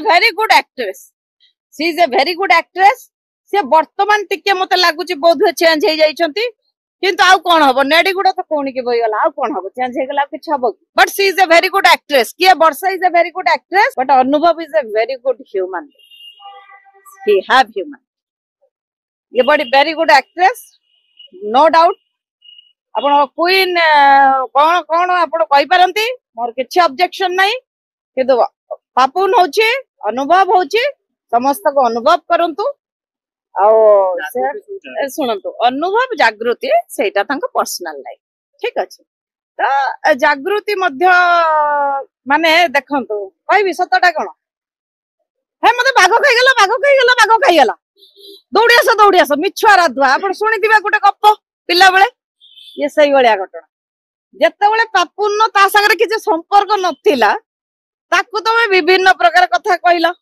very good actress. She is a very good actress. से वर्तमान टिके मते लागुची बहुत चेंज हो जाइछंती किंतु आउ कोन हबो नेडी गुडा तो कोनी के बई गला आउ कोन हबो चेंज हे गला किछ हबो but she is a very good actress किए Varsha is a very good actress but Anubhav is a very good human he have human ये बड़ी very good actress no doubt आपण क्वीन कोन कोन आपण कहि पारंती मोर किछ ऑब्जेक्शन नाही किंतु पापुन होची अनुभव होची समस्त को अनुभव करंतु शुणु अनुभव जागृति सेटा पर्सनल लाइफ ठीक अच्छे तो जागृति माने देखंतु कहबी सतटा कौन है मत बाघ खाईगला दौड़ी आस मिछुआ राधुआ आप शुणी गोटे गप पिला बेले ये सही भाया घटना जिते पापुन ता सागर किसी संपर्क नथिला ताकू तुम विभिन्न प्रकार कथा कहला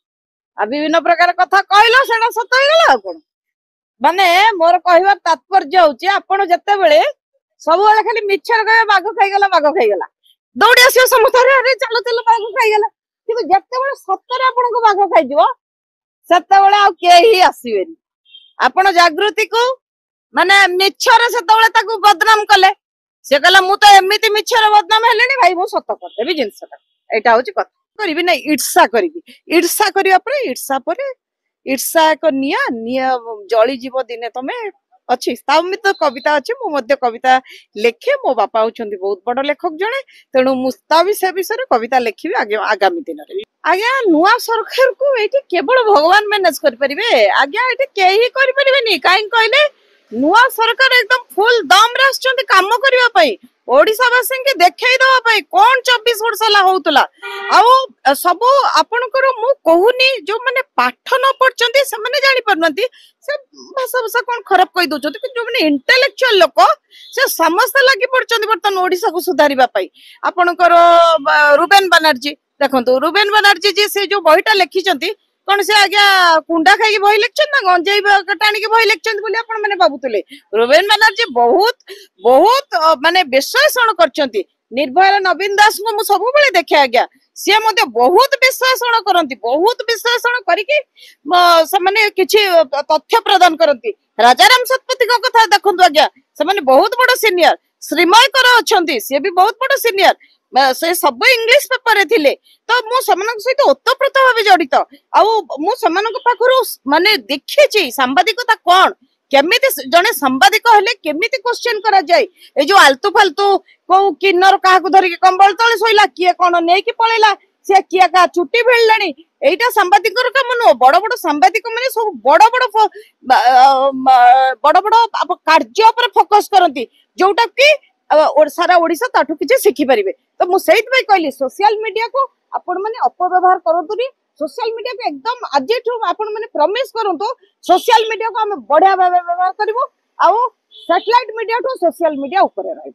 विभिन्न प्रकार कथा कहला सेटा सत होगला कौन माने मोर कहवा तात्पर्य होची आपण जत्ते बेले सब बेले खाली मिछर कहे बाघ खाईगला दौड़ी आसियो समुद्र रे चलो चलो बाघ खाईगला किंतु जत्ते बेले सतरे आपण को बाघ खाई जिवो सेते बेले आ के ही आसीबेनी आपण जागृति को माने मिछर सेते बेले ताकू बदनाम कले से कहला मु तो एमिति मिछर बदनाम हेलेनी भाई मु सत कर देबी जिंसटा एटा होची कथा करबी नै ईर्षा करिया परे ईर्षा एक निया जली जीव दिने तमे अच्छी तो कविता अच्छी मु कविता लेखे मो बापा होचंदी बहुत बड़ लेखक जने तेणु मुस्ता भी से विषय कविता लिखी आगामी दिन रे आज्ञा नुआ सरकार को एठी केवल भगवान मैनेज कर परिबे आज्ञा एठी केही कर परिबेनी काई कहले नुआ सरकार एकदम फुल दम रे आछंती काम करिवा पई ओडिसावासी के देखै दवा पई कोन 24 वर्ष ला होतला आ सब आपनकर मु कहूनी जो माने पाठ न पढ़चंती से माने जानि परनंती से भाषा कोन खराब कहि दोचंती कि जो माने इंटेलेक्चुअल लोक से समस्त लागि पढ़चंती बर्तन ओडिसा को सुधारिबा पई आपनकर रुबेन बनर्जी देखंतु रुबेन बनर्जी जी से जो बहिटा लिखिचंती कौन से आज्ञा कुंडा खाई बही लिखछन ना गंजेई टाणी बही लिखछन बोली आपण माने बाबुतले रुबेन बनर्जी बहुत बहुत माने विश्लेषण करछंती निर्भय नवीन दास को मु सब बेले देखे आज्ञा सी मध्य बहुत विश्लेषण करती बहुत विश्लेषण करके माने किछि तथ्य प्रदान करती राजाराम सतपति को कथा देखंतु आज्ञा से माने बहुत बड़ सीनियर श्रीमय कर अछंती से भी बहुत बड़ सीनियर से सब इंग्लिश पेपर थिले तो मु समान सहित ओतप्रोत भाव जड़ित आउ पाखरु माने देखिछि सांबादिकता कोन केमिति जने सांबादिक हेले केमिति क्वेश्चन करा जाय ए जो आलतू फालतू को किन्नर काहा को धरि कंबल तळे सोइला किए कोन नै कि पळेला से किए का चुट्टी भेललानी एटा सांबादिकर काम न बड़ बड़ सांबादिक माने सब बड़ बड़ कार्य पर फोकस करंती जोटा कि सारा ओडिसा ताठू किछि सिखि परिबे तो मु सेहित भाई कहली सोशल मीडिया को आपण माने अपव्यवहार करंतुनी सोशल मीडिया को एकदम आजेठू आपण माने प्रॉमिस करंतु सोशल मीडिया को हम बढ़िया भाबे व्यवहार करबो आ सैटेलाइट मीडिया ठू सोशल मीडिया ऊपर रहबो।